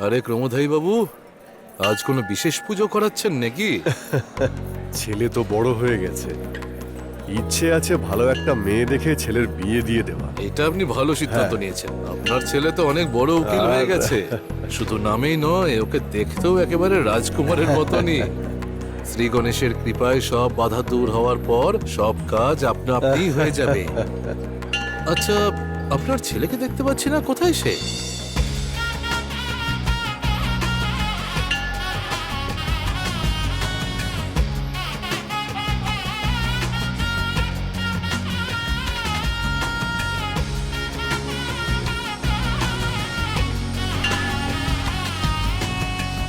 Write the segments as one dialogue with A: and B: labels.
A: আরে ক্রমধাই বাবু, আজ কোনো বিশেষ পুজো করাচ্ছেন নাকি?
B: ছেলে তো বড় হয়ে গেছে, ইচ্ছে আছে ভালো একটা মেয়ে দেখে ছেলের বিয়ে দিয়ে দেওয়া।
A: এটা আপনি ভালো সিদ্ধান্ত নিয়েছেন। আপনার ছেলে তো অনেক বড় উকিল হয়ে গেছে। শুধু নামেই নয়, ওকে দেখতেও একেবারে রাজকুমারের মতনই। শ্রী গণেশের কৃপায় সব বাধা দূর হওয়ার পর সব কাজ আপনা আপনি হয়ে যাবে। আচ্ছা, আপনার ছেলেকে দেখতে পাচ্ছি না, কোথায় সে?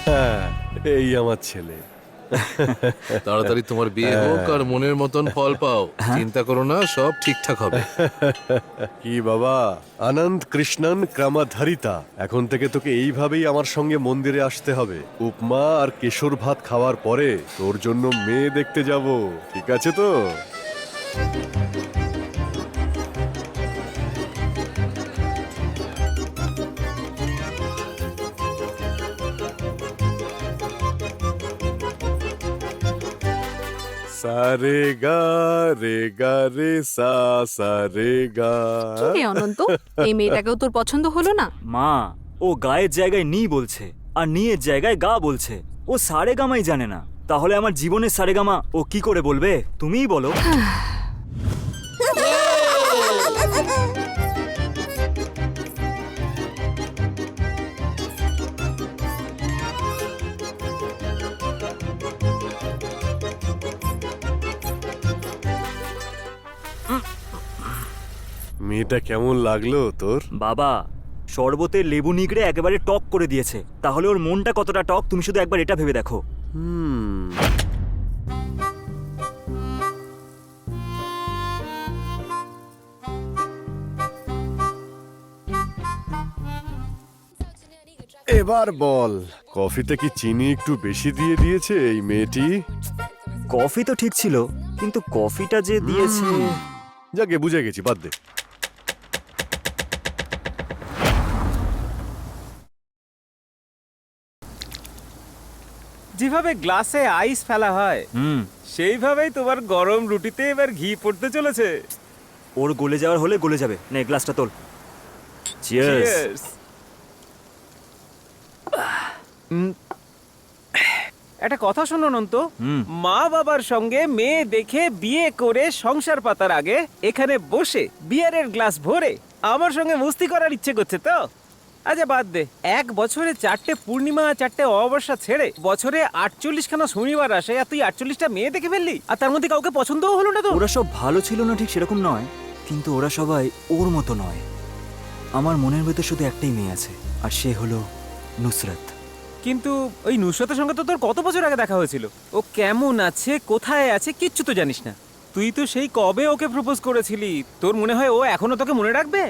B: হ্যাঁ, এই আমার ছেলে।
A: তাড়াতাড়ি তোমার বিয়ে হোক আর মনের মতন ফল পাও। চিন্তা করো না, সব ঠিকঠাক হবে।
B: কি বাবা, আনন্দ কৃষ্ণন ক্রমধরিতা। এখন থেকে তোকে এইভাবেই আমার সঙ্গে মন্দিরে আসতে হবে। উপমা আর কেশর ভাত খাওয়ার পরে তোর জন্য মেয়ে দেখতে যাব, ঠিক আছে তো? সারে গা রে গা রে সা সা রে গা।
C: কি রে অনন্ত, এই মেয়েটাকেও তোর পছন্দ হলো না?
D: মা, ও গায়ের জায়গায় নি বলছে আর নিয়ের জায়গায় গা বলছে। ও সারেগামাই জানে না, তাহলে আমার জীবনের সারেগামা ও কি করে বলবে? তুমিই বলো।
B: মেয়েটা কেমন লাগলো তোর?
D: বাবা, শরবতে লেবু নিগড়ে একেবারে টক করে দিয়েছে। তাহলে ওর মনটা কতটা টক তুমি শুধু একবার এটা ভেবে দেখো।
B: হুম, এবার বল, কফিতে কি চিনি একটু বেশি দিয়ে দিয়েছে এই মেয়েটি?
D: কফি তো ঠিক ছিল, কিন্তু কফিটা যে দিয়েছে।
B: যাকে বুঝে গেছি, বাদ দে।
E: যেভাবে গ্লাসে আইস ফেলা হয় সেইভাবেই তোমার গরম রুটিতে এবার ঘি পড়তে চলেছে।
D: ওর গলে যাওয়ার হলে গলে যাবে। নে গ্লাসটা তোল। চিয়ার্স।
E: Cheers! একটা কথা শোনো অনন্ত, মা বাবার সঙ্গে মেয়ে দেখে বিয়ে করে সংসার পাতার আগে এখানে বসে বিয়ারের গ্লাস ভরে আমার সঙ্গে মস্তি করার ইচ্ছে করছে তো? আচ্ছা বাদ দে, এক বছরে 4টে পূর্ণিমা 4টে অমাবস্যা ছেড়ে বছরে 48খানা শনিবার আসে, আর তুই 48টা মেয়ে দেখে ফেললি, আর তার মধ্যে কাউকে পছন্দও হলো না তো?
D: ওরা সব ভালো ছিল না ঠিক সেরকম নয়, কিন্তু ওরা সবাই ওর মতো নয়। আমার মনের ভেতর শুধু একটাই মেয়ে আছে, আর সে হলো নুসরাত।
E: কিন্তু ওই নুসরতের সঙ্গে তো তোর কত বছর আগে দেখা হয়েছিল। ও কেমন আছে, কোথায় আছে, কিচ্ছু তো জানিস না। তুই তো সেই কবে ওকে প্রপোজ করেছিলি। তোর মনে হয় ও এখনো তোকে মনে রাখবে?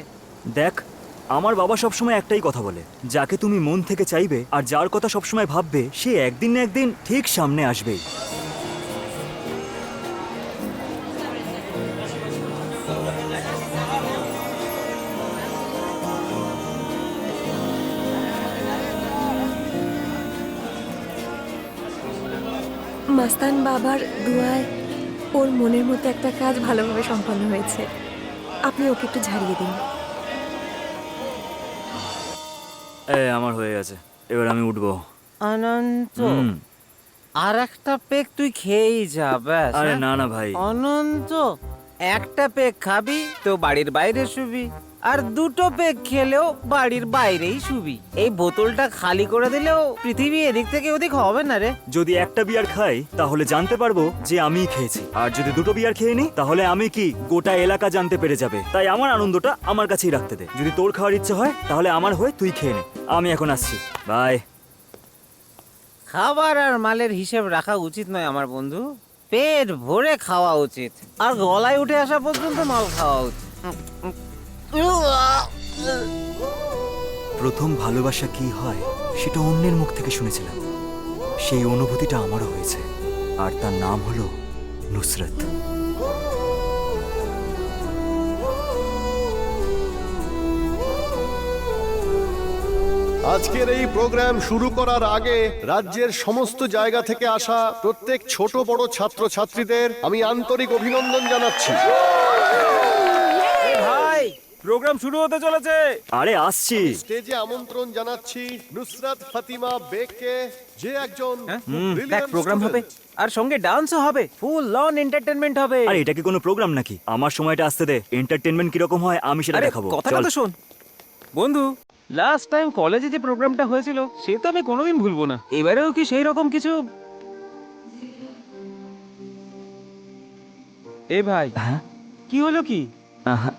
D: দেখ, আমার বাবা সবসময় একটাই কথা বলে, যাকে তুমি মন থেকে চাইবে আর যার কথা সবসময় ভাববে, সে একদিন না একদিন ঠিক সামনে আসবেই।
F: মাস্তান বাবার দুয়ায় ওর মনের মতো একটা কাজ ভালোভাবে সম্পন্ন হয়েছে। আপনি ওকে একটু ঝাড়িয়ে দিন।
D: আমার হয়ে গেছে, এবার আমি উঠবো।
E: অনন্ত, আর একটা পেক তুই খেয়েই যা ব্যাস।
D: আরে না না ভাই।
E: অনন্ত, একটা পেক খাবি তো বাড়ির বাইরে শুবি, আর দুটো পেক খেলেও বাড়ির বাইরেই শুবি। এই বোতলটা খালি করে দিলেও পৃথিবী এদিক থেকে ওদিক হবে না রে।
D: যদি একটা বিয়ার খাই তাহলে জানতে পারবো যে আমিই খেয়েছি, আর যদি দুটো বিয়ার খেয়ে নি তাহলে আমি কি গোটা এলাকা জানতে পেরে যাবে। তাই আমার আনন্দটা আমার কাছেই রাখতে দে। যদি তোর খাওয়ার ইচ্ছে হয় তাহলে আমার হয়ে তুই খেয়ে নে। আমি এখন আসছি, বাই।
E: খাবার আর মালের হিসেব রাখা উচিত নয় আমার বন্ধু। পেট ভরে খাওয়া উচিত, আর গলায় উঠে আসা পর্যন্ত মাল খাওয়া উচিত।
D: প্রথম ভালোবাসা কি হয় সেটা অন্যের মুখ থেকে শুনেছিলাম। সেই অনুভূতিটা আমারও হয়েছে, আর তার নাম হলো নুসরত।
B: আজকের এই প্রোগ্রাম শুরু করার আগে রাজ্যের সমস্ত জায়গা থেকে আসা প্রত্যেক ছোট বড় ছাত্রছাত্রীদের আমি আন্তরিক অভিনন্দন জানাচ্ছি।
E: ভাই প্রোগ্রাম শুরু হতে চলেছে।
D: আরে আসছি।
B: স্টেজে আমন্ত্রণ জানাচ্ছি নুসরাত ফাতিমা বেগকে, যে একজন
E: দেখ প্রোগ্রাম হবে আর সঙ্গে ডান্সও হবে, ফুল লন এন্টারটেইনমেন্ট হবে।
D: আরে এটা কি কোনো প্রোগ্রাম নাকি? আমার সময়টা আসতে দে। এন্টারটেইনমেন্ট কিরকম হয় আমি সেটা
E: আরে
D: দেখাবো।
E: কথাটা
D: চল।
E: তো শোন বন্ধু, লাস্ট টাইম কলেজে যে প্রোগ্রামটা হয়েছিল সে তো আমি কোনোদিন ভুলবো না। এবারেও কি সেই রকম কিছু? এ ভাই
D: হ্যাঁ?
E: কি হলো কি?
D: আহা।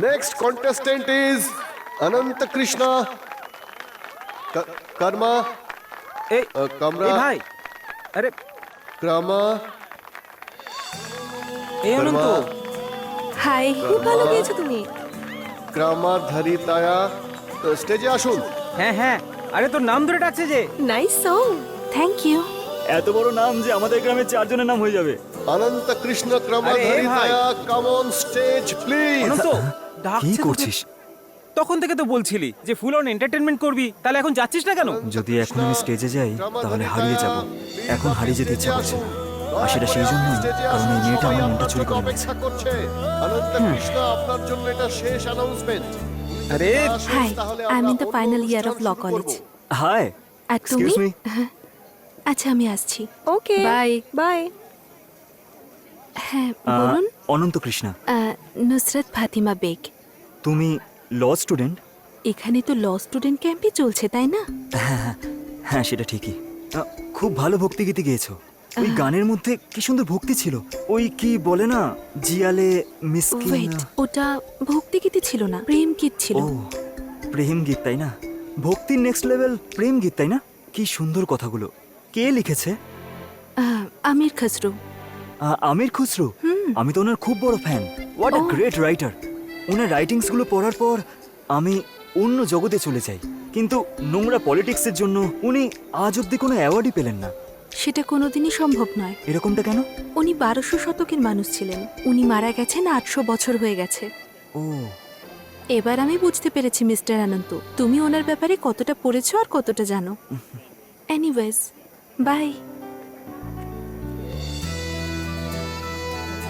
B: Next contestant is Anant Krishna Karma
E: এই
B: Kamra
E: এ ভাই, আরে
B: Krama
E: এই অনন্ত,
F: হাই, খুব ভালো গেয়েছো তুমি।
B: Krama Dharitaya স্টেজে আসুন।
E: হ্যাঁ হ্যাঁ, আরে তোর নাম ধরে ডাকছে যে।
F: Nice song.
C: Thank you.
D: এত বড় নাম যে আমাদের গ্রামে 4 জনের নাম হয়ে যাবে।
B: অনন্ত কৃষ্ণ Krama
E: আরে, এই ভাই।
B: Dharitaya come on stage please।
E: অনন্ত
D: কি
E: ডাকছে তোকে।
D: করছিস?
E: তখন থেকে তো বলছিলি যে ফুল অন এন্টারটেইনমেন্ট করবি, তাহলে এখন যাচ্ছিস না কেন?
D: যদি এখন আমি স্টেজে যাই তাহলে হারিয়ে যাব। এখন হারিয়ে যেতে ইচ্ছা করছে না। আর সেটা সেই জন্যই, কারণ এই মেয়েটা আমার মনটা চুরি করে নিয়েছে।
B: অপেক্ষা করছে। অনন্ত কৃষ্ণ আপনার জন্য এটা শেষ অ্যানাউন্সমেন্ট।
E: আরে
C: hi, I am in the final year of law college.
D: Hi.
C: আর তুমি?
D: Excuse me.
C: আচ্ছা আমি আসছি।
F: Okay
C: bye.
F: বাই।
C: হ্যাঁ বলুন।
D: অনন্ত কৃষ্ণা।
C: নুসরাত ফাতিমা বেগ।
D: তুমি ল স্টুডেন্ট?
C: এখানে তো ল স্টুডেন্ট ক্যাম্পই চলছে তাই না?
D: হ্যাঁ সেটা ঠিকই। খুব ভালো ভক্তিগীতি গেয়েছো। ওই গানের মধ্যে কি সুন্দর ভক্তি ছিল। ওই কি বলে না, জিয়ালে মিসকিন।
C: ওয়েট, ওটা ভক্তিগীতি ছিল না, প্রেম গীত ছিল।
D: ও প্রেম গীত তাই না? ভক্তির নেক্সট লেভেল প্রেম গীত তাই না? কি সুন্দর কথাগুলো। কে লিখেছে?
C: আমির খসরু।
D: আমির খুসরু। আমি তো ওনার খুব বড় fan. What a great writer. Owner writings গুলো পড়ার পর আমি অন্য জগতে চলে যাই। কিন্তু নোংরা পলিটিক্সের জন্য উনি আজ অব্দি কোনো অ্যাওয়ার্ডই পেলেন না।
C: সেটা কোনোদিনই সম্ভব নয়।
D: এরকমটা কেন?
C: উনি 1200 শতকের মানুষ ছিলেন। উনি মারা গেছেন 800 বছর হয়ে গেছে।
D: ও
C: এবার আমি বুঝতে পেরেছি মিস্টার অনন্ত, তুমি ওনার ব্যাপারে কতটা পড়েছো আর কতটা জানো। Anyways, by.